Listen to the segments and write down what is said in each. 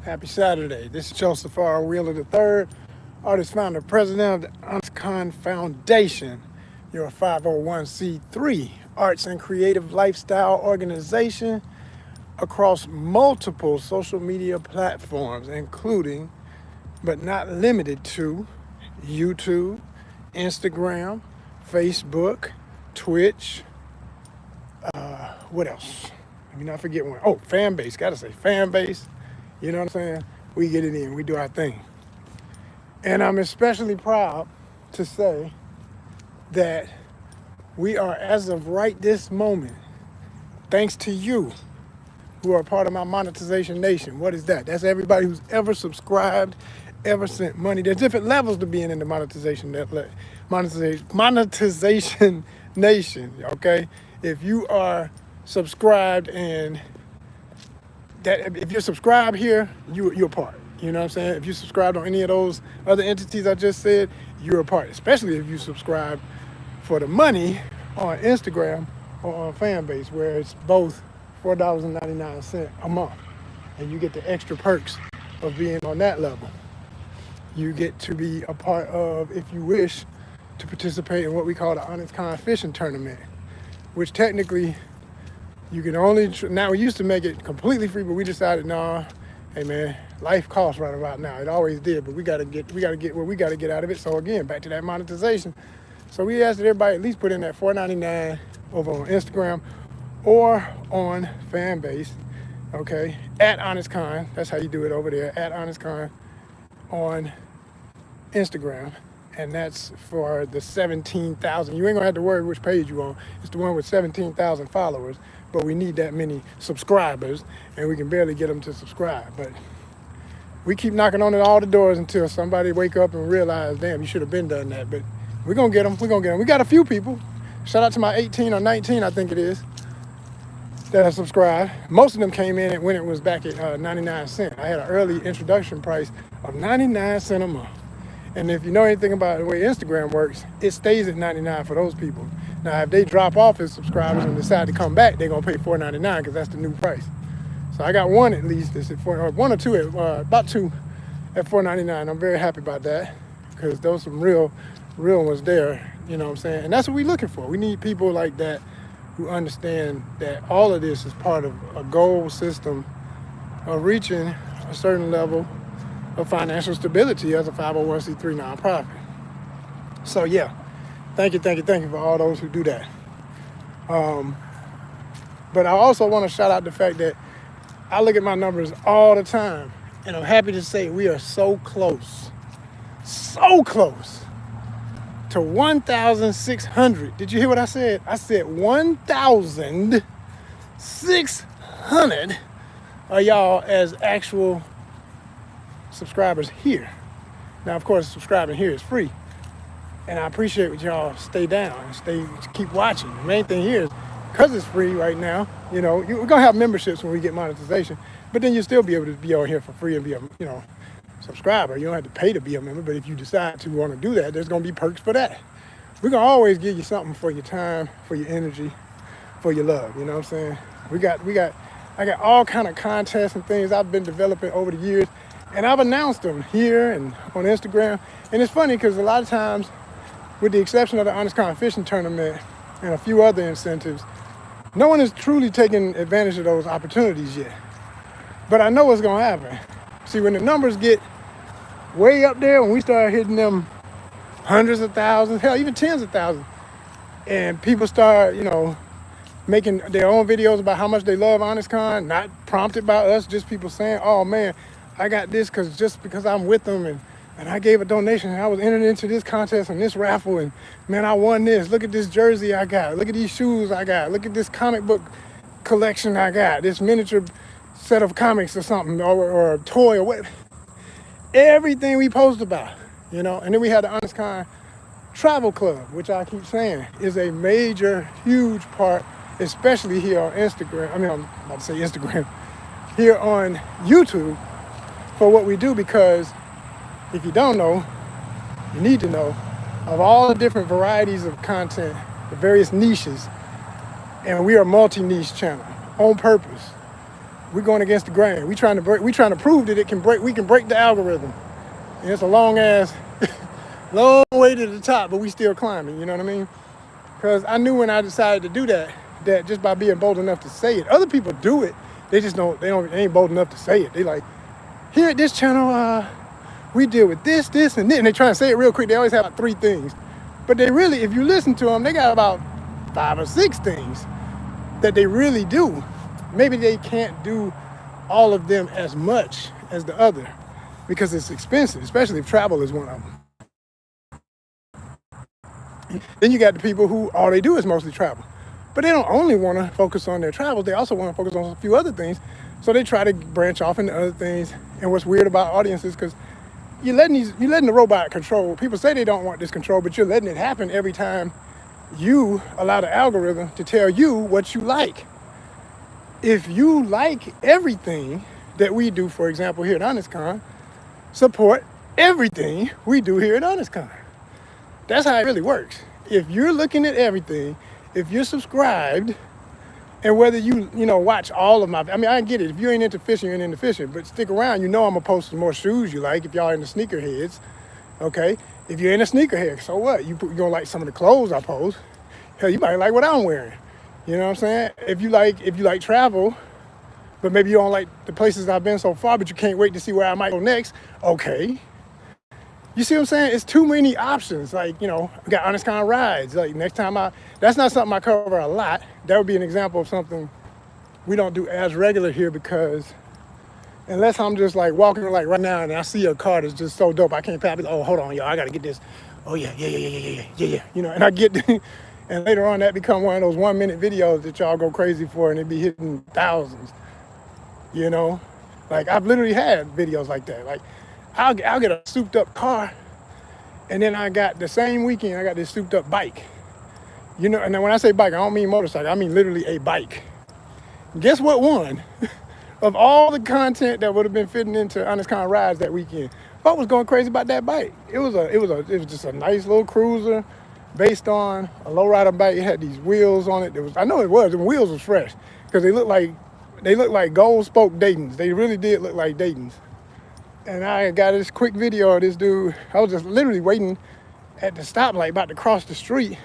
Happy Saturday. This is Joseph R. Wheeler III, artist, founder, president of the ONYXCON Foundation. You're a 501c3 arts and creative lifestyle organization across multiple social media platforms, including, but not limited to, YouTube, Instagram, Facebook, Twitch. What else? Let me not forget one. Oh, fan base. Gotta say fan base. You know what I'm saying? We get it in. We do our thing. And I'm especially proud to say that we are, as of right this moment, thanks to you who are part of my monetization nation. What is that? That's everybody who's ever subscribed, ever sent money. There's different levels to being in the monetization nation, okay? If you are subscribed and that if you're subscribed here, you're a part. You know what I'm saying? If you subscribed on any of those other entities I just said, you're a part. Especially if you subscribe for the money on Instagram or on Fanbase, where it's both $4.99 a month. And you get the extra perks of being on that level. You get to be a part of, if you wish, to participate in what we call the ONYXCON fishing tournament, which technically you can only, now we used to make it completely free, but we decided, nah, hey man, life costs right about now. It always did, but we gotta get what we gotta get out of it. So again, back to that monetization. So we asked that everybody at least put in that $4.99 over on Instagram or on Fanbase, okay, at ONYXCON. That's how you do it over there, at ONYXCON on Instagram. And that's for the 17,000. You ain't gonna have to worry which page you on. It's the one with 17,000 followers, but we need that many subscribers, and we can barely get them to subscribe. But we keep knocking on all the doors until somebody wake up and realize, damn, you should have been done that. But we're gonna get them. We're gonna get them. We got a few people. Shout out to my 18 or 19, I think it is, that have subscribed. Most of them came in when it was back at 99 cents. I had an early introduction price of 99 cents a month. And if you know anything about the way Instagram works, it stays at 99 for those people. Now, if they drop off as subscribers and decide to come back, they're gonna pay $4.99 because that's the new price. So I got one at least that's at one or two at about two at $4.99. I'm very happy about that because those some real ones there. You know what I'm saying? And that's what we're looking for. We need people like that who understand that all of this is part of a goal system of reaching a certain level of financial stability as a 501c3 nonprofit. So yeah, thank you for all those who do that. But I also want to shout out the fact that I look at my numbers all the time, and I'm happy to say we are so close to 1,600. Did you hear what I said? I said 1,600 of y'all as actual subscribers here. Now, of course, subscribing here is free, and I appreciate what y'all stay down and keep watching. The main thing here is because it's free right now. You know, we're gonna have memberships when we get monetization, but then you'll still be able to be on here for free and be a subscriber. You don't have to pay to be a member, but if you decide to want to do that, there's gonna be perks for that. We're gonna always give you something for your time, for your energy, for your love. You know what I'm saying? I got all kind of contests and things I've been developing over the years. And I've announced them here and on Instagram. And it's funny because a lot of times, with the exception of the ONYXCON fishing tournament and a few other incentives, no one is truly taking advantage of those opportunities yet. But I know what's gonna happen. See, when the numbers get way up there, when we start hitting them hundreds of thousands, hell, even tens of thousands, and people start, making their own videos about how much they love ONYXCON, not prompted by us, just people saying, oh man, I got this because I'm with them and I gave a donation and I was entered into this contest and this raffle and man, I won this. Look at this jersey I got. Look at these shoes I got. Look at this comic book collection I got. This miniature set of comics or something or a toy or what. Everything we post about, And then we had the ONYXCON Travel Club, which I keep saying is a major, huge part, especially here on Instagram. I'm about to say Instagram. Here on YouTube, for what we do, because if you don't know, you need to know of all the different varieties of content, the various niches, and we are a multi-niche channel on purpose We're going against the grain. We trying to prove that it can break. We can break the algorithm. And it's a long way to the top, but we still climbing. You know what I mean? Because I knew when I decided to do that, that just by being bold enough to say it, other people do it. They just don't. They ain't bold enough to say it. They like, here at this channel, we deal with this, and this, and they try to say it real quick. They always have like 3 things, but they really, if you listen to them, they got about 5 or 6 things that they really do. Maybe they can't do all of them as much as the other because it's expensive, especially if travel is one of them. Then you got the people who all they do is mostly travel, but they don't only want to focus on their travels. They also want to focus on a few other things. So they try to branch off into other things. And what's weird about audiences, because you're letting the robot control. People say they don't want this control, but you're letting it happen every time you allow the algorithm to tell you what you like. If you like everything that we do, for example, here at ONYXCON, support everything we do here at ONYXCON. That's how it really works. If you're looking at everything, if you're subscribed, and whether you watch all of I get it. If you ain't into fishing, you ain't into fishing, but stick around. I'm gonna post some more shoes you like if y'all into sneakerheads, okay? If you're into sneakerhead, so what? You're gonna like some of the clothes I post. Hell, you might like what I'm wearing. You know what I'm saying? If you like travel, but maybe you don't like the places I've been so far, but you can't wait to see where I might go next, okay. You see what I'm saying? It's too many options. Like, we got ONYXCON rides. Like next time that's not something I cover a lot. That would be an example of something we don't do as regular here, because unless I'm just like walking like right now and I see a car that's just so dope, I can't pass it. Oh, hold on, y'all, I gotta get this. Oh yeah. And I get, and later on that become one of those 1-minute videos that y'all go crazy for, and it be hitting thousands. Like I've literally had videos like that. Like I'll get a souped up car, and then I got the same weekend I got this souped up bike. And then when I say bike, I don't mean motorcycle. I mean literally a bike. Guess what won? Of all the content that would have been fitting into ONYXCON rides that weekend, folk was going crazy about that bike. It was just a nice little cruiser, based on a lowrider bike. It had these wheels on it. The wheels was fresh, because they looked like gold spoke Dayton's. They really did look like Dayton's. And I got this quick video of this dude. I was just literally waiting at the stoplight, about to cross the street.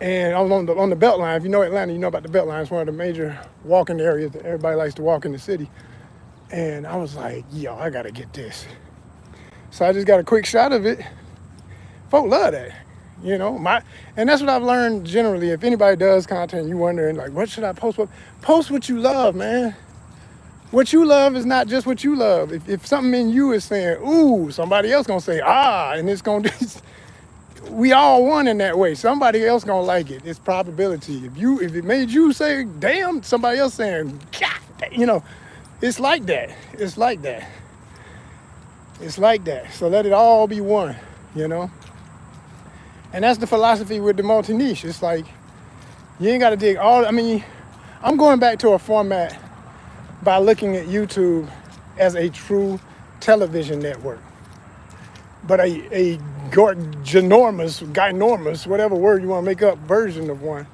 And I was on the belt line. If you know Atlanta, you know about the belt line. It's one of the major walking areas that everybody likes to walk in the city. And I was like, yo, I gotta get this. So I just got a quick shot of it. Folk love that. And that's what I've learned generally. If anybody does content, you wondering like, what should I post? Post what you love, man. What you love is not just what you love. If something in you is saying, ooh, somebody else gonna say, and it's gonna we all one in that way. Somebody else gonna like it. It's probability. If it made you say, damn, somebody else saying, God, it's like that. It's like that. It's like that. So let it all be one, And that's the philosophy with the multi-niche. It's like, you ain't gotta dig all, I'm going back to a format by looking at YouTube as a true television network, but a ginormous, whatever word you want to make up, version of one,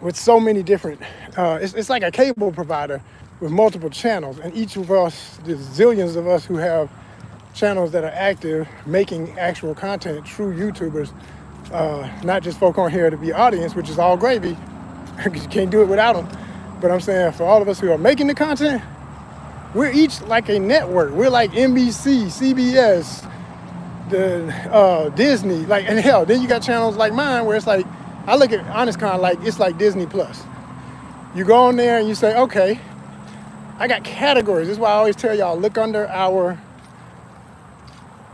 with so many different, it's like a cable provider with multiple channels, and each of us, there's zillions of us who have channels that are active, making actual content, true YouTubers, not just folk on here to be audience, which is all gravy, because you can't do it without them. But I'm saying, for all of us who are making the content, we're each like a network. We're like NBC, CBS, the Disney, and hell, then you got channels like mine where it's like, I look at ONYXCON like it's like Disney Plus. You go on there and you say, okay, I got categories. This is why I always tell y'all, look under our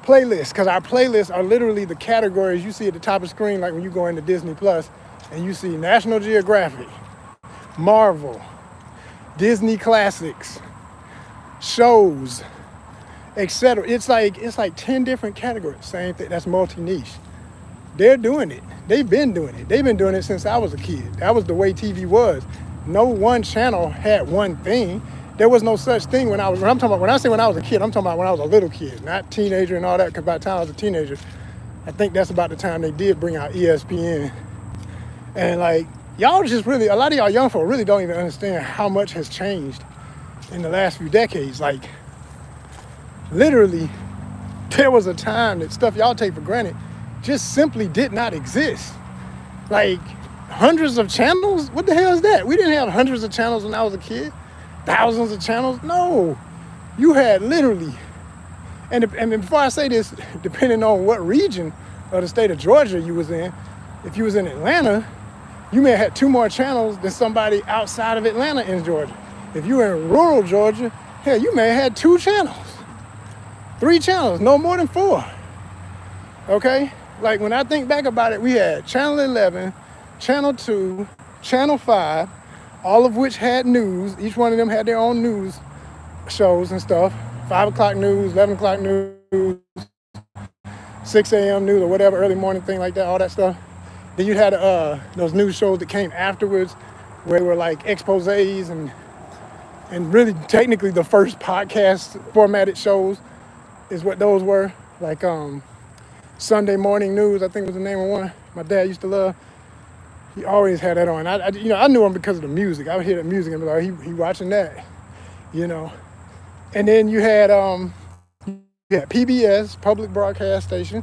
playlists, because our playlists are literally the categories you see at the top of the screen, like when you go into Disney Plus and you see National Geographic, Marvel, Disney classics, shows, etc. It's like 10 different categories. Same thing. That's multi-niche. They're doing it. They've been doing it. They've been doing it since I was a kid. That was the way TV was. No one channel had one thing. There was no such thing when I say when I was a kid, I'm talking about when I was a little kid, not teenager and all that, because by the time I was a teenager, I think that's about the time they did bring out ESPN. And like, y'all just really, a lot of y'all young folk really don't even understand how much has changed in the last few decades. Like, literally, there was a time that stuff y'all take for granted just simply did not exist. Like, hundreds of channels? What the hell is that? We didn't have hundreds of channels when I was a kid. Thousands of channels? No. You had literally, and before I say this, depending on what region of the state of Georgia you was in, if you was in Atlanta, you may have had 2 more channels than somebody outside of Atlanta in Georgia. If you were in rural Georgia, hell, you may have had 2 channels, 3 channels, no more than 4. Okay? Like, when I think back about it, we had Channel 11, Channel 2, Channel 5, all of which had news. Each one of them had their own news shows and stuff. 5 o'clock news, 11 o'clock news, 6 a.m. news or whatever, early morning thing like that, all that stuff. Then you had those news shows that came afterwards where they were like exposés and really technically the first podcast formatted shows is what those were. Like Sunday Morning News, I think was the name of one my dad used to love. He always had that on. I knew him because of the music. I would hear the music and be like, he watching that, you know. And then you had PBS, Public Broadcast Station,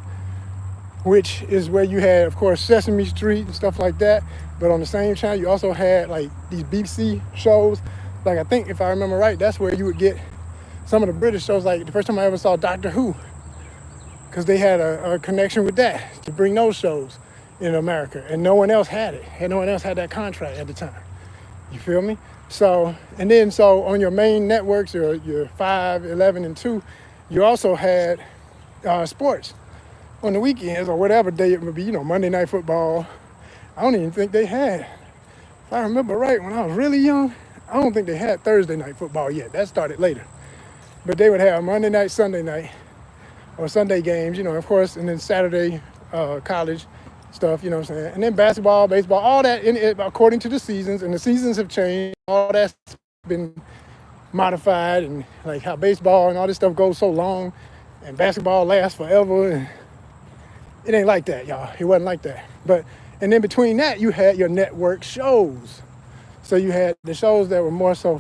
which is where you had, of course, Sesame Street and stuff like that. But on the same channel, you also had like these BBC shows. Like, I think if I remember right, that's where you would get some of the British shows. Like the first time I ever saw Doctor Who, because they had a connection with that to bring those shows in America, and no one else had it. And no one else had that contract at the time. You feel me? So, and then so on your main networks, your 5, 11, and 2, you also had sports on the weekends or whatever day it would be, Monday Night Football. I don't even think they had, if I remember right, when I was really young, I don't think they had Thursday Night Football yet. That started later. But they would have Monday night, Sunday night, or Sunday games, of course, and then Saturday college stuff, you know what I'm saying? And then basketball, baseball, all that according to the seasons, and the seasons have changed. All that's been modified, and like how baseball and all this stuff goes so long, and basketball lasts forever. And it ain't like that, y'all. It wasn't like that. And then between that, you had your network shows. So you had the shows that were more so